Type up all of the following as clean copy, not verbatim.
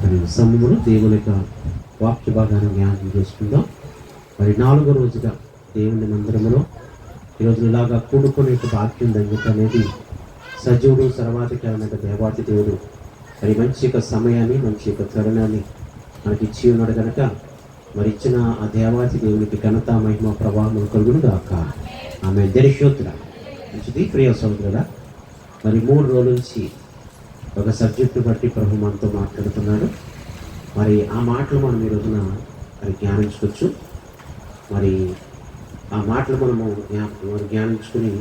మరి సమయంలో దేవుని యొక్క వాక్య భాగాన్ని జ్ఞానం చేసుకుందాం. మరి 4వ రోజుగా దేవుని మందిరంలో ఈరోజు ఇలాగా కూడుకునే భాగ్యం దగ్గర అనేది సజీవుడు సర్వాధికారైన దేవాతి దేవుడు మరి మంచి యొక్క సమయాన్ని, మంచి యొక్క తరుణాన్ని మనకి ఇచ్చి ఉన్నాడు కనుక మరి ఇచ్చిన ఆ దేవాతి దేవునికి ఘనత, మహిమ, ప్రభావం కలుగును గాక. ఆమె దరిశోత్ర మంచిది. ప్రియ సోదరుడా, మరి 3 రోజుల నుంచి ఒక సబ్జెక్టు బట్టి ప్రభు మనతో మాట్లాడుతున్నాడు. మరి ఆ మాటలు మనం ఈ రోజున మరి జ్ఞానించుకోవచ్చు. మరి ఆ మాటలు మనము జ్ఞానించుకుని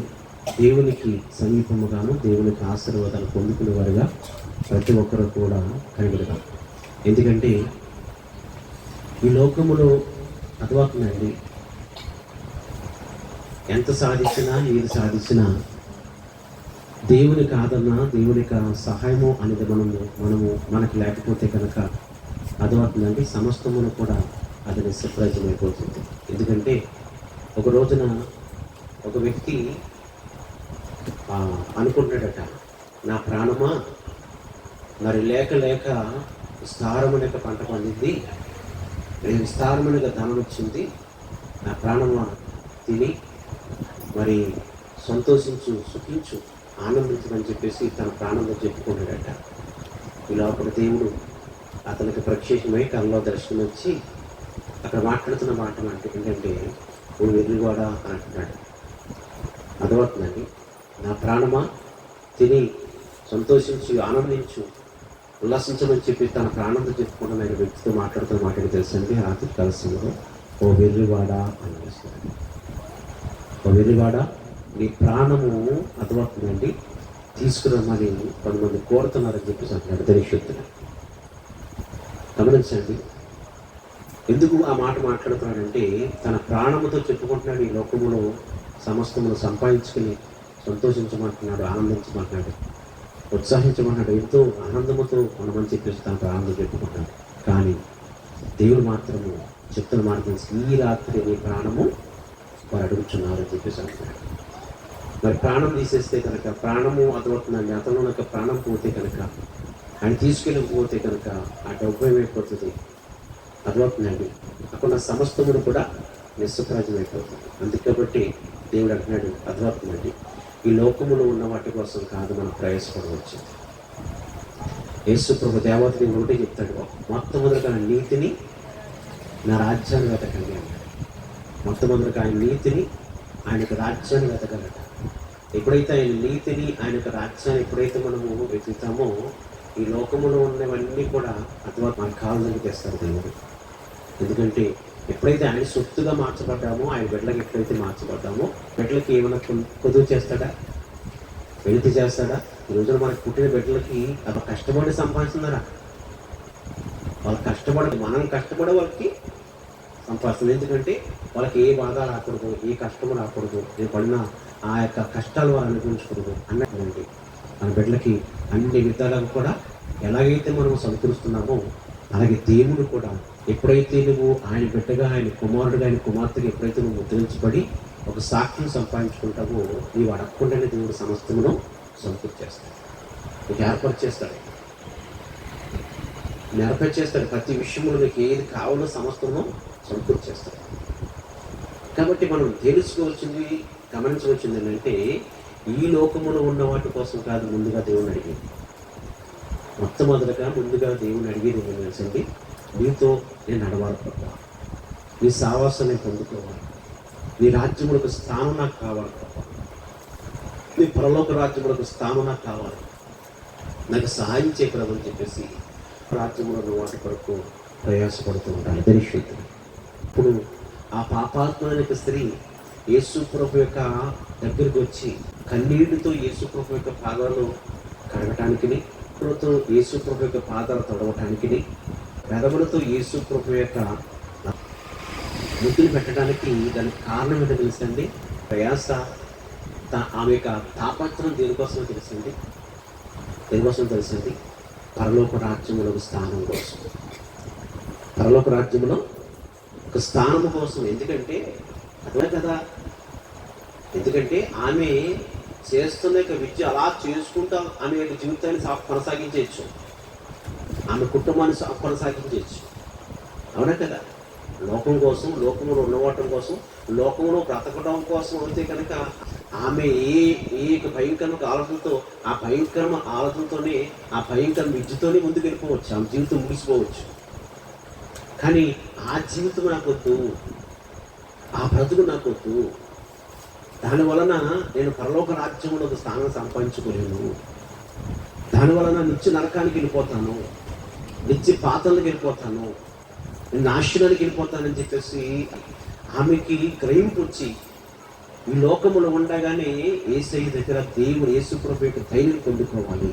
దేవునికి సమీపముగాను, దేవునికి ఆశీర్వాదాలు పొందుకునే వారుగా ప్రతి ఒక్కరు కూడా కనిపెడతాం. ఎందుకంటే ఈ లోకములో అర్థమవుతుందండి, ఎంత సాధించినా, ఏది సాధించినా దేవునికి ఆదరణ, దేవునికి సహాయము అనేది మనకి లేకపోతే కనుక అర్థమవుతుందండి, సమస్తమును కూడా అది నిస్సప్రయోజనమైపోతుంది. ఎందుకంటే ఒక రోజున ఒక వ్యక్తి అనుకుంటాడట, నా ప్రాణమా మరి లేక లేక విస్తారమైన పంట పండింది, విస్తారమైన ధనం వచ్చింది, నా ప్రాణమా తిని మరి సంతోషించు, సుఖించు, ఆనందించమని చెప్పేసి తన ప్రాణంలో చెప్పుకున్నాడట. ఇలా ఒక దేవుడు అతనికి ప్రత్యేకమై కళ్ళలో దర్శనం వచ్చి అక్కడ మాట్లాడుతున్న మాట ఏంటంటే, నువ్వు వెర్రివాడ అని అంటున్నాడు. అర్థమవుతుందండి, నా ప్రాణమా తిని సంతోషించు, ఆనందించు, ఉల్లాసించమని చెప్పి తన ప్రాణంతో చెప్పుకుంటున్న ఆయన వ్యక్తితో మాట్లాడుతున్న మాట తెలుసండి. రాత్రి కలసంలో ఓ వెర్రివాడ అని వేస్తున్నాడు. ఓ వెర్రివాడ, నీ ప్రాణము అర్థమవుతుందండి తీసుకురమ్మని కొంతమంది కోరుతున్నారని చెప్పేసి అంటున్నాడు దరిశక్తులు. గమనించండి, ఎందుకు ఆ మాట మాట్లాడుతున్నాడంటే తన ప్రాణముతో చెప్పుకుంటున్నాడు, ఈ లోకములో సమస్తమును సంపాదించుకుని సంతోషించమంటున్నాడు, ఆనందించమంటున్నాడు, ఉత్సాహించమన్నాడు, ఎంతో ఆనందముతో ఉండమని చెప్పేసి తన ప్రాణంతో చెప్పుకుంటాడు. కానీ దేవుడు మాత్రము చెప్తున్న మాట, ఈ రాత్రి నీ ప్రాణము వారు అడుగుతున్నారు అని చెప్పేసి అంటున్నాడు. మరి ప్రాణం తీసేస్తే కనుక ప్రాణము అర్థమవుతుందండి, అతను యొక్క ప్రాణం పోతే కనుక, ఆయన తీసుకెళ్ళకపోతే కనుక ఆ డబ్బు ఏమైపోతుంది అర్థమవుతుందండి, అక్కడ సమస్తమును కూడా నిస్సప్రాజ్యం అయిపోతుంది. అందుకబట్టి దేవుడు అంటున్నాడు, అర్థమవుతుందండి, ఈ లోకములో ఉన్న వాటి కోసం కాదు మనం ప్రయాసపడవచ్చు. యేసు ప్రభు దేవతని ఒకటే చెప్తాడు, మొట్టమొదటిగా ఆయన నీతిని, నా రాజ్యాన్ని వెతకండి అన్నాడు. మొట్టమొదటిగా ఆయన నీతిని, ఆయన యొక్క రాజ్యాన్ని వెతకగలట. ఎప్పుడైతే ఆయన నీతిని, ఆయన యొక్క రాజ్యాన్ని ఎప్పుడైతే మనము వెతుకుతామో ఈ లోకములో ఉన్నవన్నీ కూడా అథవా మన కాళ్ళకి తెస్తారు దేవుడు. ఎందుకంటే ఎప్పుడైతే ఆయన సొత్తుగా మార్చబడ్డామో, ఆయన బిడ్డలకి ఎప్పుడైతే మార్చబడ్డామో, బిడ్డలకి ఏమైనా కొదువు చేస్తాడా, వెలితి చేస్తాడా? ఈ రోజున మనకు పుట్టిన బిడ్డలకి అది కష్టపడి సంపాదిస్తున్నారా? వాళ్ళు కష్టపడి, మనం కష్టపడే వాళ్ళకి సంపాదిస్తుంది. ఎందుకంటే వాళ్ళకి ఏ బాధ రాకూడదు, ఏ కష్టము రాకూడదు, నేను పడిన ఆ యొక్క కష్టాలు వాళ్ళు అనుభవించకూడదు అన్నటువంటి మన బిడ్డలకి అన్ని విధాలకు కూడా ఎలాగైతే మనం సమకూరుస్తున్నామో అలాగే దేవుడు కూడా ఎప్పుడైతే నువ్వు ఆయన బిడ్డగా, ఆయన కుమారుడుగా, ఆయన కుమార్తెగా ఎప్పుడైతే నువ్వు ముద్రించబడి ఒక సాక్ష్యం సంపాదించుకుంటావో నీవు అడగకుండానే దేవుడు సమస్తమును సమకూర్చేస్తాడు, నీకు ఏర్పరిచేస్తాడు, నెరవేర్చేస్తాడు. ప్రతి విషయంలో నీకు ఏది కావాలో సమస్తము సమకూర్చేస్తాడు. కాబట్టి మనం తెలుసుకోవాల్సింది, గమనించవలసింది ఏంటంటే ఈ లోకములో ఉన్న వాటి కోసం కాదు ముందుగా దేవుని అడిగేది. మొట్టమొదటిగా ముందుగా దేవుని అడిగేది ఏమో తెలుసండి, నీతో నేను నడవాలి ప్రభా, నీ సావాసం నేను పొందుకోవాలి, నీ రాజ్యములకు స్థానం నాకు కావాలి ప్రభా, నీ పరలోక రాజ్యములకు స్థానం నాకు కావాలి, నాకు సహాయం చేయకూడదు అని చెప్పేసి రాజ్యంలో ఉన్న వాటి కొరకు ప్రయాసపడుతూ ఉండాలి దరిశక్తులు. ఇప్పుడు ఆ పాపాత్మైన స్త్రీ యేసు ప్రభు యొక్క దగ్గరికి వచ్చి కన్నీళ్లతో యేసు ప్రభు యొక్క పాదాలు కడగటానికి, యేసు ప్రభు యొక్క పాదాలు తొడవటానికి, పెదవులతో యేసు ప్రభు యొక్క ముద్దులు పెట్టడానికి దానికి కారణం ఏంటో తెలుసండి. ప్రయాస, ఆమె యొక్క తాపత్రం దేనికోసమో తెలిసింది. దేనికోసం తెలిసింది? పరలోక రాజ్యములో ఒక స్థానం కోసం, పరలోక రాజ్యములో ఒక స్థానం కోసం. ఎందుకంటే అదే కదా, ఎందుకంటే ఆమె చేస్తున్న విద్య అలా చేసుకుంటా ఆమె యొక్క జీవితాన్ని కొనసాగించవచ్చు. ఆమె కుటుంబాన్ని కొనసాగించవచ్చు. అవునా కదా? లోకం కోసం, లోకంలో ఉన్నవాటం కోసం, లోకంలో బ్రతకడం కోసం అయితే కనుక ఆమె ఏ భయంకరమైన ఆలోచనతో, ఆ భయంకరమైన ఆలోచనతోనే, ఆ భయంకర విద్యతోనే ముందుకు వెళ్ళిపోవచ్చు. ఆమె జీవితం ముగిసిపోవచ్చు. కానీ ఆ జీవితం నాకొద్దు, ఆ బ్రతుకు నాకొద్దు. దానివలన నేను పరలోక రాజ్యంలో ఒక స్థానం సంపాదించుకోలేను. దానివలన నిత్య నరకానికి వెళ్ళిపోతాను, నిత్య పాతాలకు వెళ్ళిపోతాను, నాశనానికి వెళ్ళిపోతానని చెప్పేసి ఆమెకి గ్రహింపు వచ్చి ఈ లోకములో ఉండగానే యేసయ్య దగ్గర దేవుడు యేసుప్రభు యొక్క ధైర్యం పొందుకోవాలి,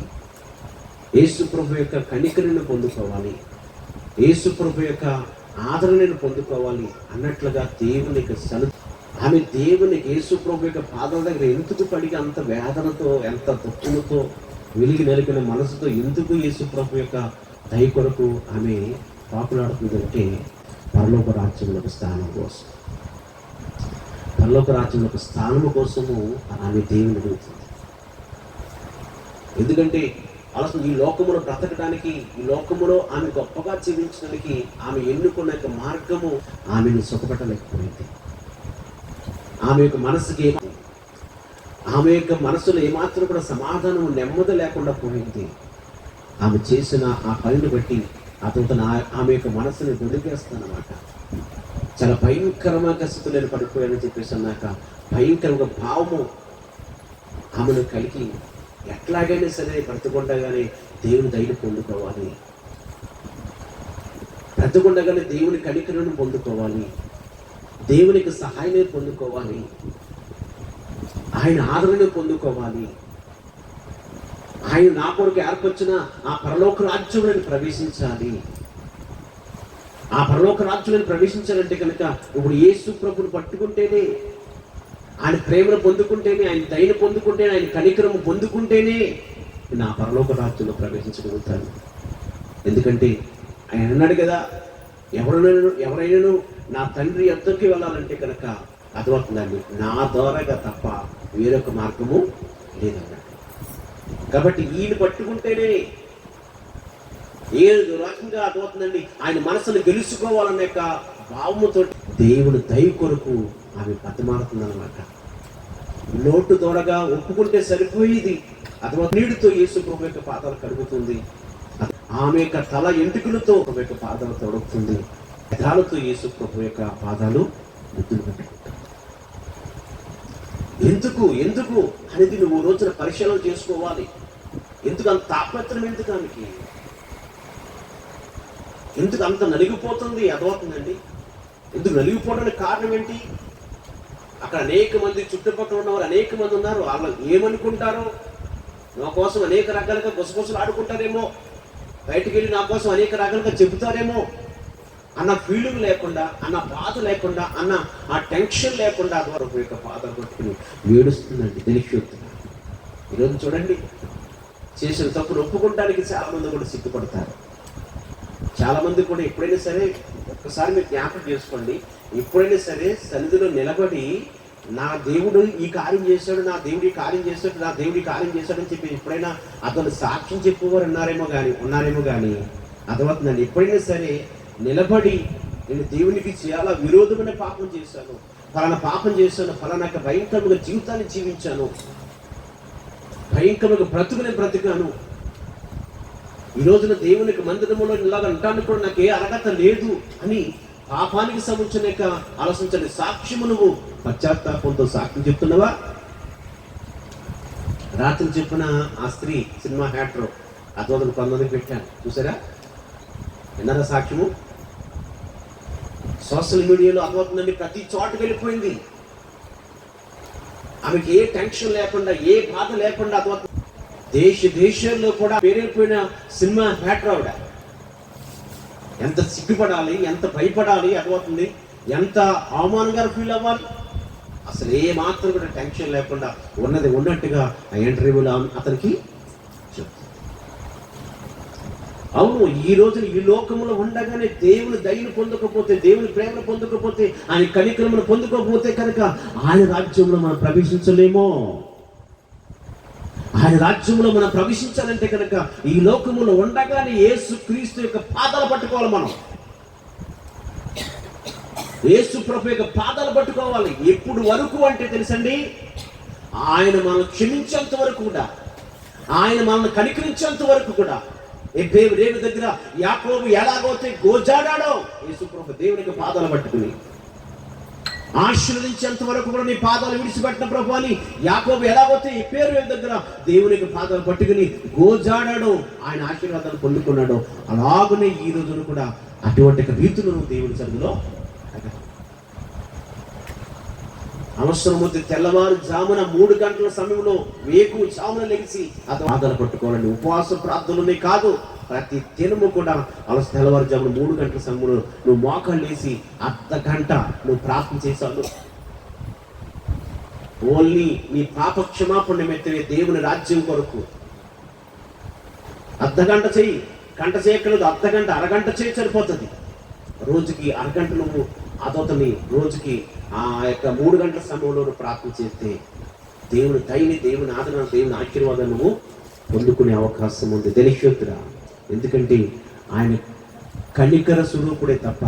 యేసుప్రభు యొక్క కనికరిని పొందుకోవాలి, యేసుప్రభు యొక్క ఆదరణను పొందుకోవాలి అన్నట్లుగా దేవునికి ఆమె దేవునికి యేసుప్రభు యొక్క పాదాల దగ్గర ఎందుకు పడిగి అంత వేదనతో, ఎంత దుఃఖముతో, వెలిగి నలిపిన మనసుతో ఎందుకు యేసుప్రభు యొక్క దయ కొరకు ఆమె పాకులాడుతుందంటే పరలోక రాజ్యంలో స్థానం కోసం, పరలోక రాజ్యంలో స్థానము కోసము ఆమె దేవుని అడుగుతుంది. ఎందుకంటే అసలు ఈ లోకములో బ్రతకడానికి, ఈ లోకములో ఆమె గొప్పగా జీవించడానికి ఆమె ఎన్నుకున్న యొక్క మార్గము ఆమెను సుఖపెట్టలేకపోయింది. ఆమె యొక్క మనసుకి ఆమె యొక్క మనసులో ఏమాత్రం కూడా సమాధానం, నెమ్మది లేకుండా పోయింది. ఆమె చేసిన ఆ పనిని బట్టి అతను ఆమె యొక్క మనసుని దొరికేస్తానమాట. చాలా భయంకరమైన స్థితిలో నేను పడిపోయానని చెప్పేసి అన్నాక భయంకరంగా భావము ఆమెను కలిగి ఎట్లాగైనా సరే బ్రతుకుండగానే దేవుని దయను పొందుకోవాలి, బ్రతుకుండగానే దేవుని కనికరను పొందుకోవాలి, దేవునికి సహాయాన్ని పొందుకోవాలి, ఆయన ఆదరణ పొందుకోవాలి, ఆయన నా కొరకు ఏర్పరిచిన ఆ పరలోక రాజ్యంలో ప్రవేశించాలి. ఆ పరలోక రాజ్యంలో ప్రవేశించాలంటే కనుక ఇప్పుడు యేసు ప్రభుని పట్టుకుంటేనే, ఆయన ప్రేమను పొందుకుంటేనే, ఆయన దయను పొందుకుంటేనే, ఆయన కనికరము పొందుకుంటేనే నా పరలోక రాజ్యంలో ప్రవేశించగలుగుతాను. ఎందుకంటే ఆయన అన్నాడు కదా, ఎవరైనా నా తండ్రి యొద్దకు వెళ్ళాలంటే కనుక అర్థమవుతుందండి, నా ద్వారాగా తప్ప వేరొక మార్గము లేదన్నాడు. కాబట్టి ఈయన పట్టుకుంటేనే ఏ రకంగా అర్థమవుతుందండి, ఆయన మనసును గెలుచుకోవాలనే యొక్క భావముతో దేవుని దయ కొరకు ఆమె బతిమారుతుందన్నమాట. నోటు దూరగా ఒప్పుకుంటే సరిపోయేది, అథవా నీటితో యేసు ప్రభు యొక్క పాదాలు కడుగుతుంది, ఆమె యొక్క తల ఎంటుకలతో ప్రభు యొక్క పాదాలు తొడుగుతుంది, పెదాలతో యేసు ప్రభు యొక్క పాదాలు ముద్దులు పెట్టుకుంటారు. ఎందుకు అనేది నువ్వు రోజున పరిశీలన చేసుకోవాలి. ఎందుకు అంత తాపత్రం, ఎందుకు ఆమెకి ఎందుకు అంత నలిగిపోతుంది? అర్థమవుతుందండి. ఎందుకు నలిగిపోవడానికి కారణం ఏంటి? అక్కడ అనేక మంది చుట్టుపక్కల ఉన్నవారు అనేక మంది ఉన్నారు. వాళ్ళు ఏమనుకుంటారో, నా కోసం అనేక రకాలుగా గుసగుసలు ఆడుకుంటారేమో, బయటికి వెళ్ళి నా కోసం అనేక రకాలుగా చెబుతారేమో అన్న ఫీలింగ్ లేకుండా, అన్న బాధ లేకుండా, అన్న ఆ టెన్షన్ లేకుండా వరకు యొక్క పాదాలు పట్టుకుని ఏడుస్తుందండి. తెలియచుతున్నా ఈరోజు చూడండి, చేసిన తప్పును ఒప్పుకోవడానికి చాలా మంది కూడా సిగ్గుపడతారు. చాలా మంది కూడా ఎప్పుడైనా సరే, ఒక్కసారి మీరు జ్ఞాపకం చేసుకోండి, ఎప్పుడైనా సరే సన్నిధిలో నిలబడి నా దేవుడు ఈ కార్యం చేశాడు, నా దేవుడు ఈ కార్యం చేశాడు, నా దేవుడు ఈ కార్యం చేశాడని చెప్పి ఎప్పుడైనా అతను సాక్ష్యం చెప్పేవారు ఉన్నారేమో కానీ అర్థమవుతుందండి. ఎప్పుడైనా సరే నిలబడి నేను దేవునికి చాలా విరోధమైన పాపం చేశాను, ఫలానా పాపం చేశాను, ఫలానా భయంకరమైన జీవితాన్ని జీవించాను, భయంకరమైన బ్రతుకాను, ఈ రోజున దేవునికి మందిరంలో ఇలాగ అంటానికి కూడా నాకు ఏ అర్హత లేదు అని పాపానికి సంబంధించిన ఆలోచించండి. సాక్ష్యము నువ్వు పశ్చాత్తాపంతో సాక్ష్యం చెప్తున్నావా? రాత్రి చెప్పిన ఆ స్త్రీ సినిమా హ్యాటర్ అద్వైతం కొంతమందికి పెట్టాను, చూసారా? విన్నారా సాక్ష్యము? సోషల్ మీడియాలో అద్వైతుందండి, ప్రతి చోటుకు వెళ్ళిపోయింది. ఆమెకి ఏ టెన్షన్ లేకుండా, ఏ బాధ లేకుండా అద్వైతం దేశాల్లో కూడా పేరైపోయిన సినిమా హ్యాటర్ ఆవిడ. ఎంత సిగ్గుపడాలి, ఎంత భయపడాలి, అర్థమవుతుంది, ఎంత అవమానంగా ఫీల్ అవ్వాలి. అసలు ఏ మాత్రం కూడా టెన్షన్ లేకుండా ఉన్నది ఉన్నట్టుగా ఆ ఇంటర్వ్యూలో అతనికి చెప్తుంది. అవును, ఈ రోజున ఈ లోకంలో ఉండగానే దేవుని దయను పొందకపోతే, దేవుని ప్రేమను పొందకపోతే, ఆయన కనికరమును పొందకపోతే కనుక ఆయన రాజ్యంలో మనం ప్రవేశించలేమో. ఆయన రాజ్యంలో మనం ప్రవేశించాలంటే కనుక ఈ లోకములో ఉండగానే యేసు క్రీస్తు యొక్క పాదాలు పట్టుకోవాలి. మనం యేసు ప్రభు యొక్క పాదాలు పట్టుకోవాలి. ఎప్పుడు వరకు అంటే తెలుసండి, ఆయన మనల్ని క్షమించేంత వరకు కూడా, ఆయన మనల్ని కనికరించేంత వరకు కూడా. రేవు దగ్గర యాకోబు ఎలాగైతే గోజాడాడో, యేసు ప్రభు దేవునికి పాదాలు పట్టుకుని ఆశీర్వదించేంత వరకు కూడా నీ పాదాలు విడిచిపెట్టిన ప్రభు అని యాకోబు ఎలాగైతే ఈ పేరు దగ్గర దేవునికి పాదాలు పట్టుకుని గోజాడాడో, ఆయన ఆశీర్వాదాలు పొందుకున్నాడో, అలాగనే ఈ రోజును కూడా అటువంటి రీతులను దేవుని సన్నిధిలో అవసరం వద్ద తెల్లవారు జామున 3 గంటల సమయంలో వేకు జామున లెగిసి అతను పాదాలు పట్టుకోవాలండి. ఉపవాస ప్రార్థనలనే కాదు, ప్రతి దినము కూడా తెల్లవారు జామున 3 గంటల సమయంలో నువ్వు మోకాళ్ళు వేసి అర్ధ గంట నువ్వు ప్రార్థన చేశావు. ఓన్లీ నీ పాప క్షమాపణ నిమిత్తమే దేవుని రాజ్యం కొరకు అర్ధ గంట చెయ్యి. గంట చేయక్కర్లేదు, అర్ధ గంట అరగంట చేయి సరిపోతుంది. రోజుకి అరగంట నువ్వు అతని రోజుకి ఆ యొక్క 3 గంటల సమయంలో ప్రార్థన చేస్తే దేవుని దయని, దేవుని ఆదరణ, దేవుని ఆశీర్వాదం నువ్వు పొందుకునే అవకాశం ఉంది. తెలియరా? ఎందుకంటే ఆయన కనికర స్వరూపుడే తప్ప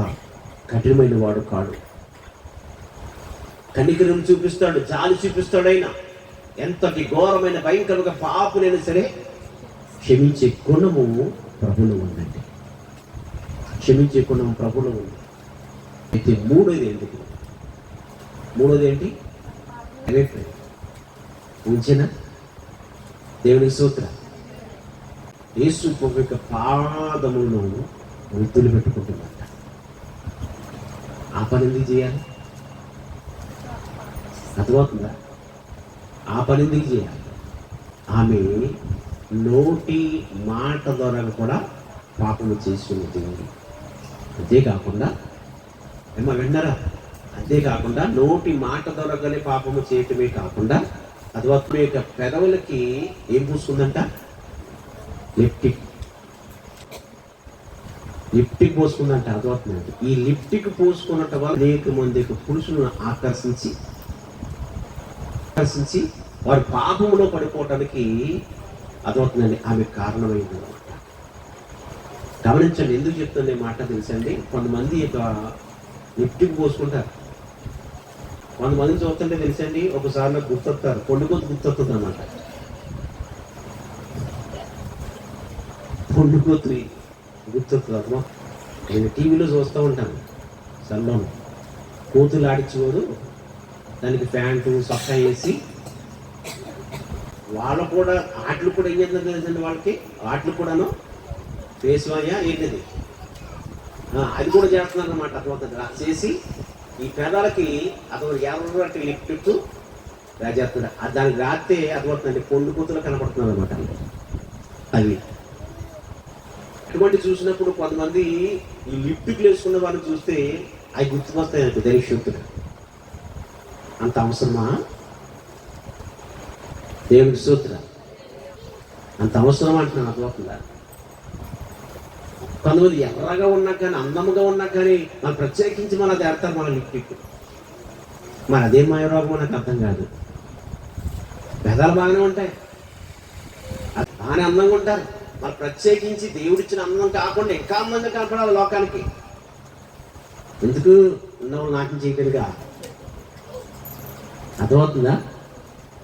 కఠినమైన వాడు కాడు. కనికరం చూపిస్తాడు, జాలి చూపిస్తాడు. ఆయన ఎంతటి ఘోరమైన భయంకరంగా పాపులైనా సరే క్షమించే గుణము ప్రభులో ఉందండి. క్షమించే గుణము ప్రభులో ఉంది. అయితే మూడోది ఏంటి? ఉంచిన దేవునికి స్తోత్రం. యేసు ప్రభు యొక్క పాదములను వృద్ధులు పెట్టుకుంటున్నాట. ఆ పని ఎందుకు చేయాలి? అర్థమవుతుందా? ఆ పని ఎందుకు చేయాలి? ఆమె నోటి మాట ద్వారా కూడా పాపము చేసుకున్న దేవుడు. అంతేకాకుండా విన్నారా? అంతేకాకుండా నోటి మాట ద్వారా పాపము చేయటమే కాకుండా అథవా యొక్క పెదవులకి ఏం పూసుకుందంట? లిప్టిక్ పోసుకుందంట. అర్థమవుతుందండి. ఈ లిప్టిక్ పోసుకున్నట్టు వల్ల అనేక మంది పురుషులను ఆకర్షించి వారి పాపములో పడిపోవటానికి అర్థమవుతుందండి ఆమె కారణమైంది అనమాట. గమనించండి, ఎందుకు చెప్తుంది మాట తెలుసండి? కొంతమంది యొక్క లిప్టిక్ పోసుకుంటారు. కొంతమంది చూస్తుంటే తెలుసండి, ఒకసారి నాకు గుర్తొస్తారు, పొండుకోతు గుర్తొస్తుంది అనమాట. పొండుకోతుని గుర్తొస్తుంది అమ్మా. నేను టీవీలో చూస్తూ ఉంటాను. సల్లోను కోతులు ఆడించుకోదు, దానికి ప్యాంటు సొక్కా వేసి వాళ్ళు కూడా ఆటలు కూడా ఏం చేస్తుంది తెలుసండి? వాళ్ళకి ఆటలు కూడాను ఫేస్ వాయా ఏంటిది అది కూడా చేస్తున్నారు అనమాట. అర్థమవుతుంది చేసి ఈ పెదాలకి అతను ఎర్రటి లిప్టిక్ రాజేస్తున్నాడు. దానికి రాస్తే అర్థమవుతుందండి పొండు కూతులు కనపడుతున్నారు అనమాట. అది అటువంటి చూసినప్పుడు కొంతమంది ఈ లిప్టిక్లు వేసుకున్న వాళ్ళు చూస్తే అవి గుర్తుకొస్తాయి నాకు దైవశక్తులు. అంత అవసరమా? దేవుడి సూత్ర అంత అవసరం అంటున్నాను. అర్థమవుతుందా? కొంతమంది ఎర్రగా ఉన్నా కానీ, అందముగా ఉన్నా కానీ మనం ప్రత్యేకించి మన దేడతారు మన లిప్టిక్. మరి అదేం మాయరోగం నాకు అర్థం కాదు. పెదాలు బాగానే ఉంటాయి, బాగానే అందంగా ఉంటారు. మరి ప్రత్యేకించి దేవుడిచ్చిన అందం కాకుండా ఇంకా అందంగా కనపడాలి లోకానికి. ఎందుకు? ఉన్నవాళ్ళు నాట్యం చేయటానికా? అర్థమవుతుందా?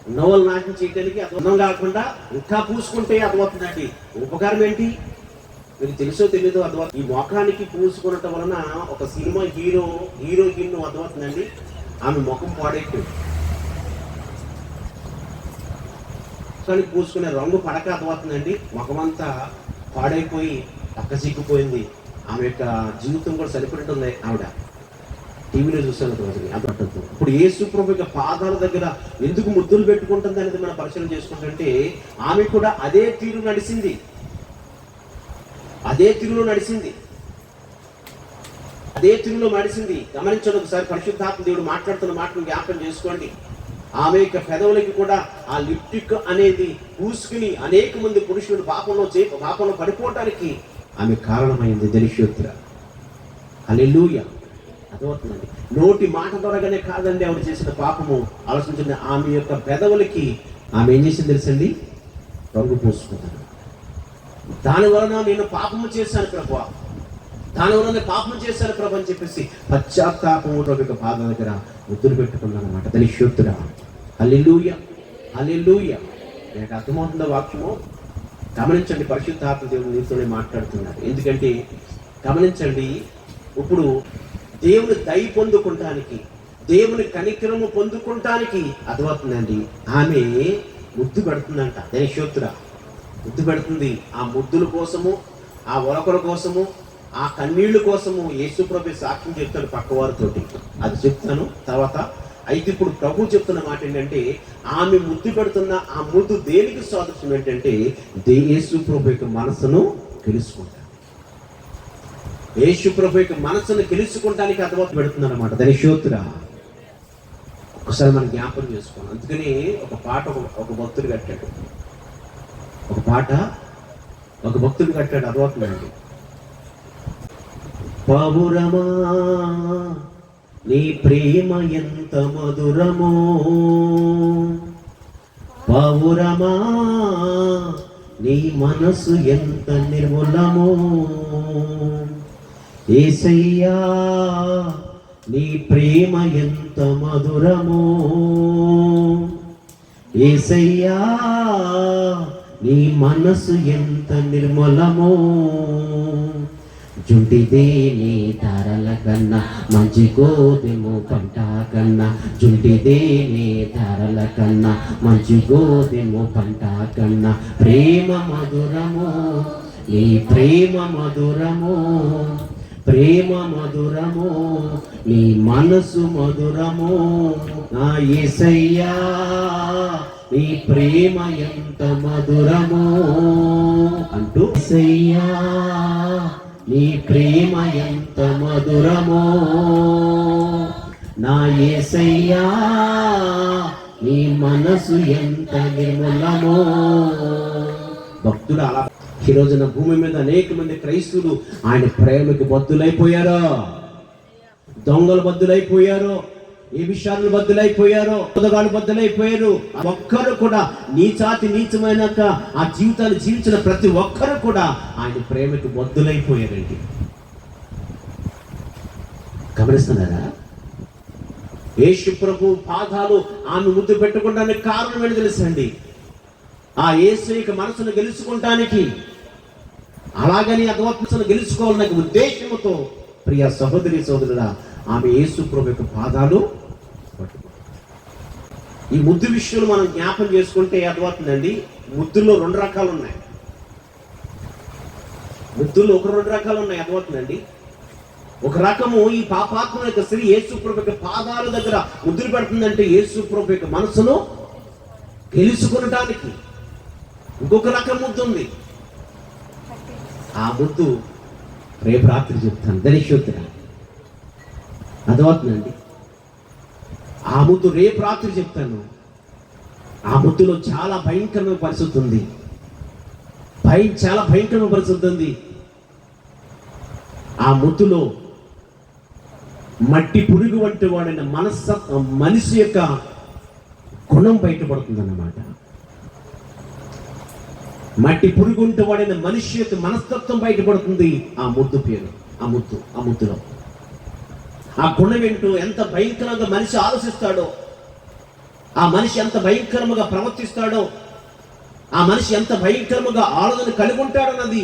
ఉన్నవాళ్ళు నాట్యం చేయటానికి అందం కాకుండా ఇంకా పూసుకుంటే అర్థమవుతుందండి. ఉపకారం ఏంటి మీకు తెలుసో తెలీదో అర్థమవుతుంది. ఈ ముఖానికి పూసుకునటం వలన ఒక సినిమా హీరోయిన్ అర్థమవుతుందండి, ఆమె ముఖం పాడైపోయింది. కానీ పూసుకునే రంగు పడక అర్థమవుతుందండి, ముఖమంతా పాడైపోయి పక్క చిక్కిపోయింది. ఆమె యొక్క జీవితం కూడా సరిపడుతుంది. ఆవిడ టీవీలో చూసాను అర్థమవుతుంది. ఇప్పుడు యేసు ప్రభు యొక్క పాదాల దగ్గర ఎందుకు ముద్దులు పెట్టుకుంటుంది అనేది మనం పరిశీలన చేసుకుంటుంటే, ఆమె కూడా అదే తీరు నడిచింది. అదే తిరుగులో నడిచింది. గమనించండి ఒకసారి. పరిశుద్ధాత్మ దేవుడు మాట్లాడుతున్న మాటను జ్ఞాపకం చేసుకోండి. ఆమె యొక్క పెదవులకి కూడా ఆ లిప్టిక్ అనేది పూసుకుని అనేక మంది పురుషులు పాపంలో పడిపోవటానికి ఆమె కారణమైంది. దరిశోత్ర హల్లెలూయా. అర్థమవుతుందండి. నోటి మాట ద్వారానే కాదండి ఆవిడ చేసిన పాపము. ఆలోచించండి, ఆమె యొక్క పెదవులకి ఆమె ఏం చేసింది తెలుసండి? రంగు పూసుకుంటాను. దానివలన నేను పాపము చేశాను ప్రభువా, దానివల్ల నేను పాపం చేశాను ప్రభు అని చెప్పేసి పశ్చాత్తాపము యొక్క పాదం దగ్గర ముద్దులు పెట్టుకున్నాను అనమాట. దాని శుద్ధుడా. హల్లెలూయా, హల్లెలూయా. నాకు అర్థమవుతుందో వాక్యము? గమనించండి, పరిశుద్ధాత్మ దేవుడు నీతోనే మాట్లాడుతున్నాడు. ఎందుకంటే గమనించండి, ఇప్పుడు దేవుని దయ పొందుకుంటానికి, దేవుని కనికరము పొందుకుంటానికి అర్థమవుతుందండి. ఆమె ముద్దు పెడుతుందంట. దేశోత్తురా ముద్దు పెడుతుంది. ఆ ముద్దుల కోసము, ఆ ఒలకల కోసము, ఆ కన్నీళ్ళ కోసము యేసు ప్రభు సాక్ష్యం చెప్తాడు పక్కవారితోటి. అది చెప్తాను తర్వాత. అయితే ఇప్పుడు ప్రభు చెప్తున్న మాట ఏంటంటే, ఆమె ముద్దు పెడుతున్న ఆ ముద్దు దేనికి సాదృశ్యం ఏంటంటే, యేసు ప్రభు యొక్క మనసును తెలుసుకుంటాను. యేసు ప్రభు యొక్క మనసును తెలుసుకుంటానికి అర్థమవుతూ పెడుతుంది అనమాట. దైశోత్తురా. ఒకసారి మనం జ్ఞాపకం చేసుకోవాలి. అందుకని ఒక పాట ఒక భక్తుడు కట్టాడు. ఒక పాట ఒక భక్తుడు కట్టాడు. అర్థమవుతుందండి. పావురమా నీ ప్రేమ ఎంత మధురమో, పావురమా నీ మనసు ఎంత నిర్మలమో, యేసయ్యా నీ ప్రేమ ఎంత మధురమో, యేసయ్యా నీ మనసు ఎంత నిర్మలమో, జుంటిదే నీ ధారల కన్నా మంచి గోధుమ పంట కన్నా, జుంటిదే నీ ధారల కన్నా మంచి గోధుమ పంట కన్నా, ప్రేమ మధురమో నీ ప్రేమ మధురమో, ప్రేమ మధురమో నీ మనసు మధురమో, నా యేసయ్యా నీ ప్రేమ ఎంత మధురమో అంటూ, యేసయ్యా నీ ప్రేమ ఎంత మధురమో, నా యేసయ్యా నీ మనసు ఎంత నిర్మలమో. భక్తుడు అలా. ఈ రోజున భూమి మీద అనేక మంది క్రైస్తవులు ఆయన ప్రేమకి బద్దులైపోయారో, దొంగలు బద్దులైపోయారో, ఏ విషయాలు బద్దులైపోయారో, పొదగాళ్ళు బద్దులైపోయారు. ఒక్కరు కూడా నీచాతి నీచమైనాక ఆ జీవితాన్ని జీవించిన ప్రతి ఒక్కరు కూడా ఆయన ప్రేమకి బద్దులైపోయారండి. గమనిస్తున్నారా? యేసు ప్రభు పాదాలు ఆమె ముద్దు పెట్టుకోవడానికి కారణం ఏంటి తెలుసండి? ఆ యేసు యొక్క మనసును గెలుచుకోవటానికి, అలాగని అద్వైతను గెలుచుకోవాలనే ఉద్దేశంతో ప్రియ సహోదరి సోదరుడా ఆమె యేసు ప్రభు యొక్క పాదాలు పట్టుకుంటారు. ఈ ముద్దు విషయంలో మనం జ్ఞాపం చేసుకుంటే అర్థమవుతుందండి. ముద్దుల్లో 2 రకాలు ఉన్నాయి. ముద్దుల్లో 2 రకాలు ఉన్నాయి. అర్థమవుతుందండి. ఒక రకము ఈ పాపాత్మ యొక్క స్త్రీ యేసు ప్రభు యొక్క పాదాల దగ్గర ముద్దులు పెడుతుందంటే యేసు ప్రభు యొక్క మనసును గెలుచుకునటానికి. ఇంకొక రకం ముద్దు ఉంది. ఆ ముద్దు రేపు రాత్రి చెప్తాను. దైశోత్తురా. అర్థమవుతుందండి. ఆ ముద్దు రేపు రాత్రి చెప్తాను. ఆ ముద్దులో చాలా భయంకరమైన పరిస్థితి ఉంది. చాలా భయంకరమైన పరిస్థితి ఉంది. ఆ ముద్దులో మట్టి పురుగు వంటి వాడైన మనిషి యొక్క గుణం బయటపడుతుంది అన్నమాట. మట్టి పురుగు ఉంటే వాడైన మనిషి యొక్క మనస్తత్వం బయటపడుతుంది. ఆ ముద్దు పేరు, ఆ ముద్దులో ఆ గుణం ఏంటో, ఎంత భయంకరంగా మనిషి ఆలోచిస్తాడో, ఆ మనిషి ఎంత భయంకరముగా ప్రవర్తిస్తాడో, ఆ మనిషి ఎంత భయంకరముగా ఆలోచన కలిగి ఉంటాడన్నది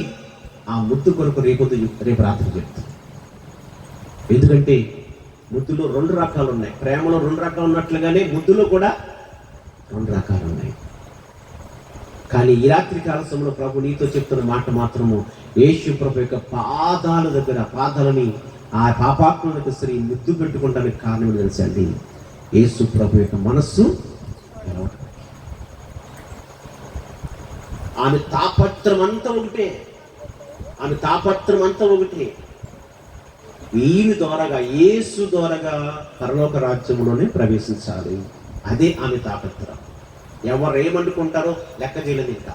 ఆ ముద్దు కొరకు రేపు రాత్రి చెప్తాను. ఎందుకంటే ముద్దులో 2 రకాలు ఉన్నాయి. ప్రేమలో 2 రకాలు ఉన్నట్లుగానే ముద్దులో కూడా 2 రకాలు ఉన్నాయి. కానీ ఈ రాత్రి కాల సమయంలో ప్రభు నీతో చెప్తున్న మాట మాత్రము యేసు ప్రభు యొక్క పాదాల దగ్గర, పాదాలని ఆ పాపాత్మక స్త్రీ ముద్దు పెట్టుకోవడానికి కారణం తెలుసండి, యేసు ప్రభు యొక్క మనస్సు గెలవడం. ఆమె తాపత్రం అంతా ఒకటే. ఈయన ద్వారాగా, యేసు ద్వారాగా పరలోక రాజ్యంలోనే ప్రవేశించాలి. అదే ఆమె తాపత్రం. ఎవరు ఏమనుకుంటారో లెక్క చేయలేదు. ఇంకా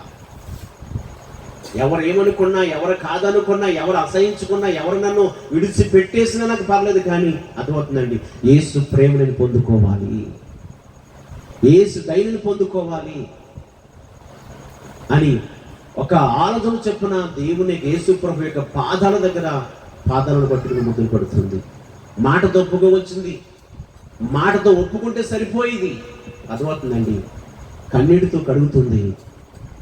ఎవరు ఏమనుకున్నా, ఎవరు కాదనుకున్నా, ఎవరు అసహించుకున్నా, ఎవరు నన్ను విడిచిపెట్టేసినా నాకు పర్లేదు. కానీ అర్థమవుతుందండి, యేసు ప్రేమని పొందుకోవాలి, యేసు దయని పొందుకోవాలి. అని ఒక ఆలోచన చెప్పున దేవుని యేసు ప్రభు యొక్క పాదాల దగ్గర పాదాలను పట్టుకుని ముద్దులు పడుతుంది. మాటతో ఒప్పుకోవచ్చింది, మాటతో ఒప్పుకుంటే సరిపోయేది. అర్థమవుతుందండి. కన్నీటితో కడుగుతుంది,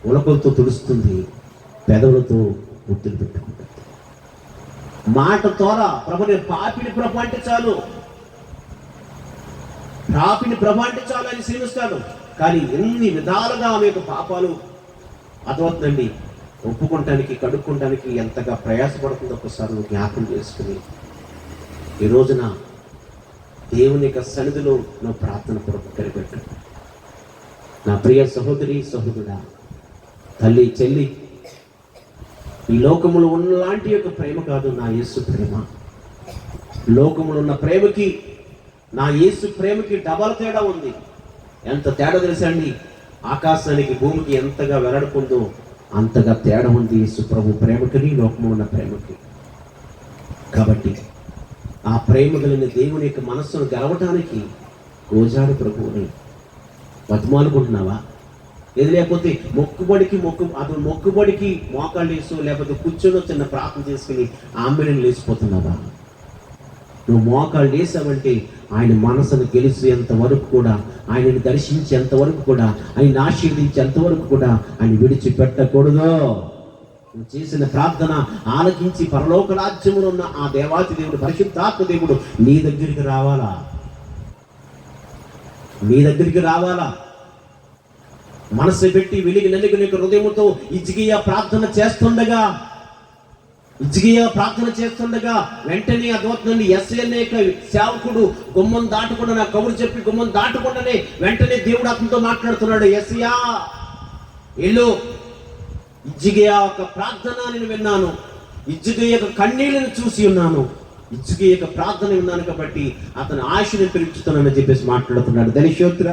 ఉలకలతో తుడుస్తుంది, పెదవులతో ముద్దులు పెట్టుకుంటుంది. మాట ద్వారా ప్రభు నేను పాపిని ప్రభు అంటే చాలు, పాపిని ప్రభు అంటే చాలు అని శ్రీమిస్తాడు. కానీ ఎన్ని విధాలుగా ఆమె యొక్క పాపాలు అర్థమవుతుందండి ఒప్పుకోవటానికి, కడుక్కోవటానికి ఎంతగా ప్రయాసపడుతుందో ఒకసారి నువ్వు జ్ఞాపకం చేసుకుని ఈ రోజున దేవుని యొక్క సన్నిధిలో నువ్వు ప్రార్థన కొరకు కనిపెట్టు. నా ప్రియ సహోదరి సహోదరుడా, తల్లి చెల్లి, ఈ లోకములో ఉన్నలాంటి యొక్క ప్రేమ కాదు నా యేసు ప్రేమ. లోకములో ఉన్న ప్రేమకి నా యేసు ప్రేమకి డబల్ తేడా ఉంది. ఎంత తేడా తెలుసండి? ఆకాశానికి భూమికి ఎంతగా వెల్లడుకుందో అంతగా తేడా ఉంది యేసు ప్రభు ప్రేమకి, లోకము ఉన్న ప్రేమకి. కాబట్టి ఆ ప్రేమ కలిగిన దేవుని యొక్క మనస్సును గెలవటానికి గోజాడు ప్రభువుని బతిమాలుకుంటున్నావా? ఏది లేకపోతే మొక్కుబడికి మోకాళ్ళు వేసు, లేకపోతే కూర్చొని చిన్న ప్రార్థన చేసుకుని ఆమెను లేచిపోతున్నావా? నువ్వు మోకాళ్ళు వేసావంటే ఆయన మనసును గెలిచేంత వరకు కూడా, ఆయనను దర్శించేంత వరకు కూడా, ఆయన ఆశీర్వదించేంత వరకు కూడా ఆయన విడిచిపెట్టకూడదు. నువ్వు చేసిన ప్రార్థన ఆలకించి పరలోక రాజ్యములో ఉన్న ఆ దేవాతి దేవుడు, పరిశుద్ధాత్మ దేవుడు నీ దగ్గరికి రావాలా, నీ దగ్గరికి రావాలా. మనసు పెట్టి వెలిగి నలుగుని హృదయముతో ఇజ్జికియా ప్రార్థన చేస్తుండగా వెంటనే అర్థమవుతుందండి, ఎస్ఐ సేవకుడు గుమ్మం దాటకుండా, నా కబురు చెప్పి గుమ్మం దాటకుండానే వెంటనే దేవుడు అతనితో మాట్లాడుతున్నాడు. ఎస్ఐయా ఎల్లు, ఇజ్జికియా యొక్క ప్రార్థన నేను విన్నాను, ఇజ్జికియా యొక్క కన్నీళ్లను చూసి ఉన్నాను, ఇజ్జికియా యొక్క ప్రార్థన విన్నాను కాబట్టి అతని ఆశను పెంచుతున్నానని చెప్పేసి మాట్లాడుతున్నాడు. ధనిషోత్ర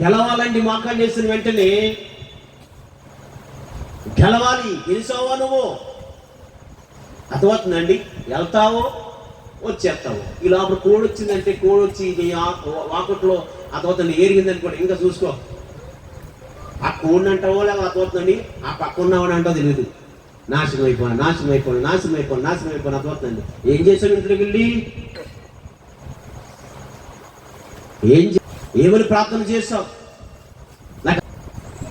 గెలవాలండి. మోకాళ్ళు చేసిన వెంటనే గెలవాలి. గెలిచావా నువ్వు? అర్థమవుతుందండి. వెళ్తావో వచ్చేస్తావు. ఈ లోపల కోడి వచ్చిందంటే, కోడి వచ్చి నీ వాకట్లో అర్థమవుతుంది ఏరిగింది అనుకోండి, ఇంకా చూసుకో. ఆ కోడిని అంటావో లేక అర్థమవుతుందండి, ఆ పక్క ఉన్నవాడు అంటావు తెలియదు. నాశనం అయిపోయినా అర్థమవుతుందండి. ఏం చేసావు ఇంట్లోకి వెళ్ళి? ఏమని ప్రార్థన చేస్తావు?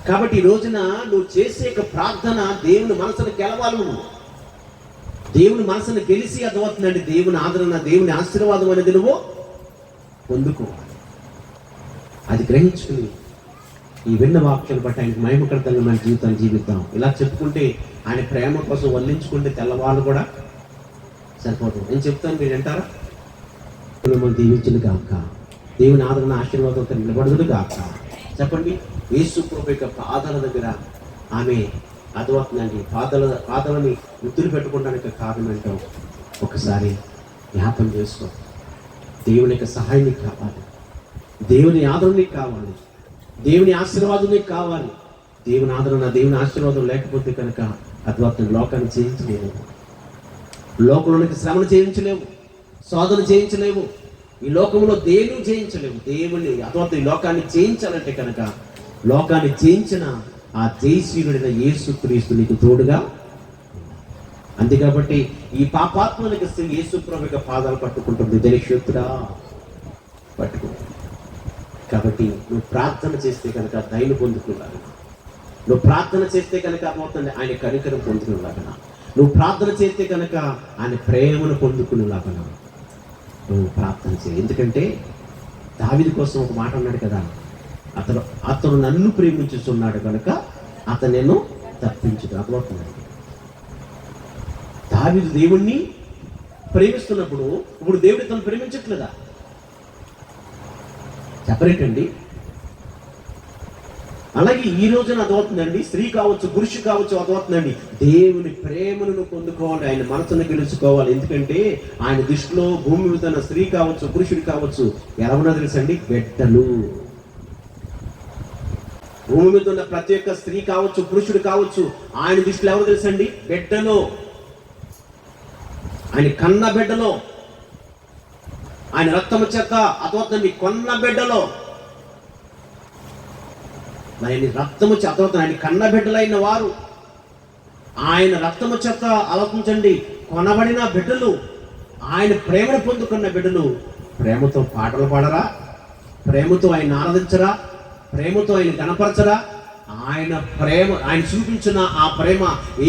కాబట్టి ఈ రోజున నువ్వు చేసే ప్రార్థన దేవుని మనసును గెలవాలి. నువ్వు దేవుని మనసును గెలిచి అర్థమవుతుందండి దేవుని ఆదరణ, దేవుని ఆశీర్వాదం అనేది నువ్వు పొందుకోవాలి. అది గ్రహించుకుని ఈ విన్న వాక్యాలు బట్టి ఆయనకు మహిమకరంగా మన జీవితాన్ని జీవిద్దాం. ఇలా చెప్పుకుంటే ఆయన ప్రేమ కోసం వల్లించుకుంటే తెల్లవాళ్ళు కూడా సరిపోదు. నేను చెప్తాను, మీరు వింటారా? మిమ్మల్ని దీవించును గాక, దేవుని ఆదరణ ఆశీర్వాదంతో నిలబడుదును గాక. చెప్పండి. యేసు ప్రభు యొక్క పాదాల దగ్గర ఆమె అర్థమవుతుందండి పాదాలని ముద్దులు పెట్టుకోవడానికి కారణం ఏంటో ఒకసారి జ్ఞాపం చేసుకో. దేవుని యొక్క సహాయం నీకు కావాలి, దేవుని ఆదరణ నీకు కావాలి, దేవుని ఆశీర్వాదం నీకు కావాలి. దేవుని ఆదరణ, దేవుని ఆశీర్వాదం లేకపోతే కనుక అర్థమవుతుంది లోకాన్ని చేయించలేవు, లోకంలోనికి శ్రమను చేయించలేవు, శోధన చేయించలేవు, ఈ లోకంలో దేవుని జయించలేము. దేవుని అథవా ఈ లోకాన్ని జయించాలంటే కనుక లోకాన్ని జయించిన ఆ జయశీలుడైన యేసుక్రీస్తు నీకు తోడుగా. అంతే కాబట్టి ఈ పాపాత్మనికి యేసు ప్రభు యొక్క పాదాలు పట్టుకుంటుంది. ధనిషోత్తుడా పట్టుకో. కాబట్టి నువ్వు ప్రార్థన చేస్తే కనుక దయను పొందుకున్నాను, నువ్వు ప్రార్థన చేస్తే కనుక అర్థమవుతుంది ఆయన కనికరం పొందుకునేలాగన, నువ్వు ప్రార్థన చేస్తే కనుక ఆయన ప్రేమను పొందుకునేలాగన నువ్వు ప్రార్థన చేయి. ఎందుకంటే దావీదు కోసం ఒక మాట అన్నాడు కదా, అతను నన్ను ప్రేమించుతున్నాడు కనుక అతను నేను తప్పించుడు. అర్థమవుతున్నాడు. దావీదు దేవుణ్ణి ప్రేమిస్తున్నప్పుడు ఇప్పుడు దేవుడు తను ప్రేమించట్లేదా? సెపరేట్ అండి. అలాగే ఈ రోజున అదవుతుందండి, స్త్రీ కావచ్చు పురుషుడు కావచ్చు అదవుతుందండి, దేవుని ప్రేమను పొందుకోవాలి, ఆయన మనసును గెలుచుకోవాలి. ఎందుకంటే ఆయన దృష్టిలో భూమి మీద ఉన్న స్త్రీ కావచ్చు పురుషుడు కావచ్చు ఎలా ఉన్నా తెలుసండి, బిడ్డలు. భూమి మీద ఉన్న ప్రతి ఒక్క స్త్రీ కావచ్చు పురుషుడు కావచ్చు ఆయన దృష్టిలో ఎవరు తెలుసండి, బిడ్డలు. ఆయన కన్న బిడ్డలో, ఆయన రక్తము చేత అదవుతుంది కొన్న బిడ్డలో. ఆయన రక్తము చేత ఆయన కన్నబిడ్డలైన వారు, ఆయన రక్తము చేత ఆలోచించండి కొనబడిన బిడ్డలు, ఆయన ప్రేమను పొందుకున్న బిడ్డలు ప్రేమతో పాటలు పాడరా? ప్రేమతో ఆయన ఆరాధించరా? ప్రేమతో ఆయన గణపరచరా? ఆయన ప్రేమ, ఆయన చూపించిన ఆ ప్రేమ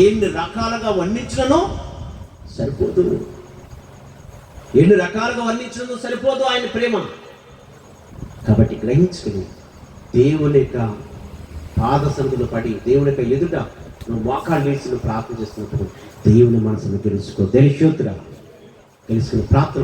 ఎన్ని రకాలుగా వర్ణించినను సరిపోదు. ఎన్ని రకాలుగా వర్ణించినను సరిపోదు ఆయన ప్రేమ. కాబట్టి గ్రహించుకుని దేవుని యొక్క పాద సన్నిధిలో పడి, దేవుని యొక్క ఎదుట నువ్వు మోకాళ్ళు వేసి నువ్వు ప్రార్థన చేస్తున్నప్పుడు దేవుని మనసును తెలుసుకో, తెలుసుకుని ప్రార్థన